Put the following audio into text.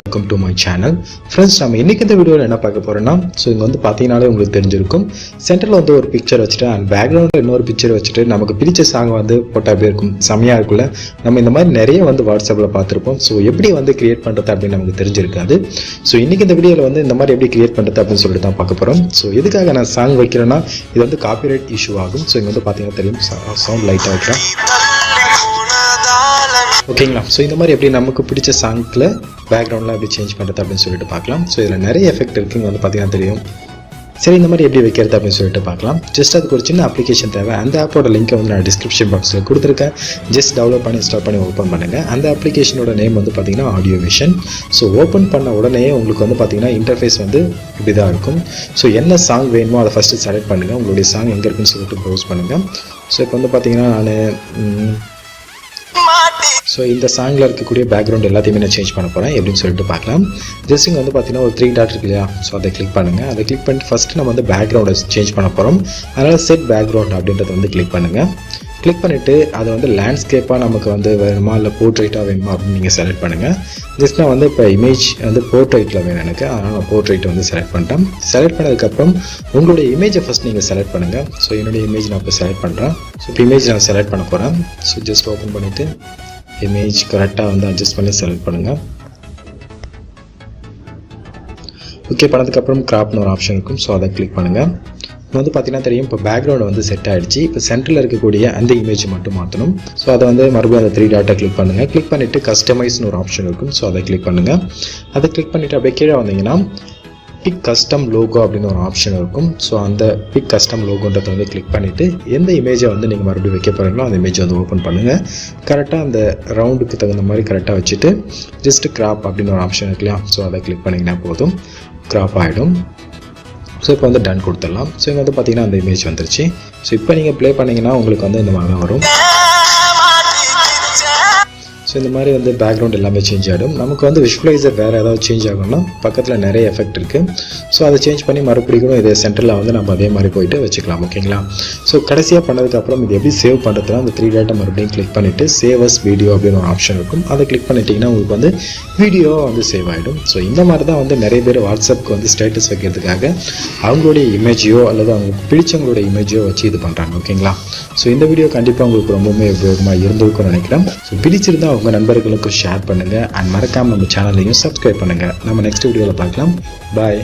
Welcome to my channel. Friends, நம்ம இன்னைக்கு இந்த வீடியோல என்ன பார்க்க போறோம்னா இங்க வந்து பாத்தீங்கனாலே உங்களுக்கு தெரிஞ்சிருக்கும் சென்டர்ல வந்து ஒரு பிக்சர் வச்சிட்டு and பேக்ரவுண்ட்ல இன்னொரு பிக்சர் வச்சிட்டு நமக்கு பிடிச்ச சாங் வந்து போட்டா அப்படியே இருக்கும் செமையா இருக்குல நம்ம இந்த மாதிரி நிறைய வந்து வாட்ஸ்அப்ல பார்த்திருப்போம் எப்படி வந்து கிரியேட் பண்றது அப்படி நமக்கு தெரிஞ்சிருக்காது இன்னைக்கு இந்த வீடியோல வந்து இந்த மாதிரி எப்படி கிரியேட் பண்றது அப்படினு சொல்லிட்டு தான் பார்க்க போறோம் எதுக்காக நான் சாங் வைக்கிறேன்னா இது வந்து காப்பிரைட் இஷ்யூ ஆகும் இங்க வந்து பாத்தீங்கன்னா தெரியும் சவுண்ட் லைட்டா வைக்கிறேன் ஓகேங்களா இந்த மாதிரி எப்படி நமக்கு பிடிச்ச சாங்க்ல பேக்ரவுண்ட்ல எப்படி சேஞ்ச் பண்றது அப்படினு சொல்லிட்டு பார்க்கலாம் இதுல நிறைய எஃபெக்ட் இருக்குங்க வந்து பாத்தீங்கன்னா தெரியும் சரி இந்த மாதிரி எப்படி வைக்கிறது அப்படினு சொல்லிட்டு பார்க்கலாம் ஜஸ்ட் அதுக்கு ஒரு சின்ன அப்ளிகேஷன் தேவை அந்த ஆப்போட லிங்க் வந்து நான் டிஸ்கிரிப்ஷன் பாக்ஸ்ல கொடுத்திருக்கேன் ஜஸ்ட் டவுன்லோட் பண்ணி இன்ஸ்டால் பண்ணி ஓபன் பண்ணுங்க அந்த அப்ளிகேஷனோட நேம் வந்து பாத்தீங்கன்னா ஆடியோ விஷன் ஓபன் பண்ண உடனே உங்களுக்கு வந்து பாத்தீங்கன்னா இன்டர்ஃபேஸ் வந்து இப்படி தான் இருக்கும் என்ன சாங் வேணுமோ அதை ஃபர்ஸ்ட் செலக்ட் பண்ணுங்க உங்களுடைய சாங் எங்க இருக்குன்னு சொல்லிட்டு ப்ரௌஸ் பண்ணுங்க இப்போ வந்து பாத்தீங்கன்னா நான் இந்த சாங்ல இருக்கக்கூடிய பேக்ரவுண்ட் எல்லாத்தையுமே நான் சேஞ்ச் பண்ண போறேன் எப்படின்னு சொல்லிட்டு பார்க்கலாம் ஜஸ்ட் இங்க வந்து பாத்தீங்கன்னா ஒரு 3 டாட் இருக்கு இல்லையா அதை கிளிக் பண்ணுங்க அதை கிளிக் பண்ணிட்டு ஃபர்ஸ்ட் நம்ம வந்து பேக்ரவுண்டை சேஞ்ச் பண்ண போறோம் அதனால செட் பேக்ரவுண்ட் அப்படின்றத வந்து கிளிக் பண்ணுங்க கிளிக் பண்ணிட்டு அதை வந்து லேண்ட்ஸ்கேப்பா நமக்கு வந்து வேணுமா இல்லை போர்ட்ரைட்டா வேணுமா அப்படின்னு நீங்க செலக்ட் பண்ணுங்க ஜஸ்ட் நான் வந்து இப்போ இமேஜ் வந்து போர்ட்ரைட்ல வேணும் எனக்கு அதனால நான் போர்ட்ரைட் வந்து செலக்ட் பண்ணிட்டேன் செலக்ட் பண்ணதுக்கப்புறம் உங்களுடைய இமேஜை ஃபர்ஸ்ட் நீங்கள் செலக்ட் பண்ணுங்க என்னுடைய இமேஜ் நான் இப்போ செலக்ட் பண்ணுறேன் இப்போ இமேஜ் நான் செலக்ட் பண்ண போகிறேன் ஜஸ்ட் ஓப்பன் பண்ணிட்டு இமேஜ் கரெக்டாக வந்து அட்ஜஸ்ட் பண்ணி செலக்ட் பண்ணுங்க ஓகே பண்ணதுக்கப்புறம் கிராப்னு ஒரு ஆப்ஷன் இருக்கும் அதை கிளிக் பண்ணுங்க வந்து பார்த்தீங்கன்னா தெரியும் இப்போ பேக்ரவுண்ட் வந்து செட் ஆகிடுச்சு இப்போ சென்டரில் இருக்கக்கூடிய அந்த இமேஜ் மட்டும் மாற்றணும் அதை வந்து மறுபடியும் அந்த 3 டாட்டை கிளிக் பண்ணுங்கள் கிளிக் பண்ணிவிட்டு கஸ்டமைஸ்னு ஒரு ஆப்ஷன் இருக்கும் அதை கிளிக் பண்ணுங்கள் அதை கிளிக் பண்ணிவிட்டு அப்படியே கீழே வந்தீங்கன்னா பிக் கஸ்டம் லோகோ அப்படின்னு ஒரு ஆப்ஷன் இருக்கும் அந்த பிக் கஸ்டம் லோகோன்றதை வந்து கிளிக் பண்ணிவிட்டு எந்த இமேஜை வந்து நீங்கள் மறுபடியும் வைக்க போகிறீங்களோ அந்த இமேஜை வந்து ஓப்பன் பண்ணுங்கள் கரெக்டாக அந்த ரவுண்டுக்கு தகுந்த மாதிரி கரெக்டாக வச்சுட்டு ஜஸ்ட் கிராப் அப்படின்னு ஒரு ஆப்ஷன் இருக்கு இல்லையா அதை கிளிக் பண்ணிங்கன்னா போதும் கிராப் ஆகிடும் இப்போ வந்து டன் கொடுத்துடலாம் இங்கே வந்து பார்த்தீங்கன்னா அந்த இமேஜ் வந்துருச்சு இப்போ நீங்கள் ப்ளே பண்ணிங்கன்னா உங்களுக்கு வந்து இந்த மாதிரி தான் வரும் இந்த மாதிரி வந்து பேக்ரவுண்ட் எல்லாமே சேஞ்ச் ஆகிடும் நமக்கு வந்து விஷுவலைசர் வேறு ஏதாவது சேஞ்ச் ஆகணும்னா பக்கத்தில் நிறைய எஃபெக்ட் இருக்குது அதை சேஞ்ச் பண்ணி மறுபடியும் இதே சென்டரில் வந்து நம்ம அதே மாதிரி போயிட்டு வச்சுக்கலாம் ஓகேங்களா கடைசியாக பண்ணதுக்கப்புறம் இது எப்படி சேவ் பண்ணுறதுனா அந்த 3 டாட்டை மறுபடியும் கிளிக் பண்ணிவிட்டு சேவ் அஸ் வீடியோ அப்படின்னு ஒரு ஆப்ஷன் இருக்கும் அதை கிளிக் பண்ணிட்டீங்கன்னா உங்களுக்கு வந்து வீடியோ வந்து சேவ் ஆகிடும் இந்த மாதிரி தான் வந்து நிறைய பேர் வாட்ஸ்அப்புக்கு வந்து ஸ்டேட்டஸ் வைக்கிறதுக்காக அவங்களுடைய இமேஜையோ அல்லது அவங்களுக்கு பிடிச்சவங்களுடைய இமேஜையோ வச்சு இது பண்ணுறாங்க ஓகேங்களா இந்த வீடியோ கண்டிப்பாக உங்களுக்கு ரொம்பவுமே உபயோகமாக இருந்திருக்கும்னு நினைக்கிறேன் பிடிச்சிருந்தா உங்கள் நண்பர்களுக்கு ஷேர் பண்ணுங்கள் அண்ட் மறக்காமல் நம்ம சேனலையும் சப்ஸ்கிரைப் பண்ணுங்கள் நம்ம நெக்ஸ்ட் வீடியோவில் பார்க்கலாம் பாய்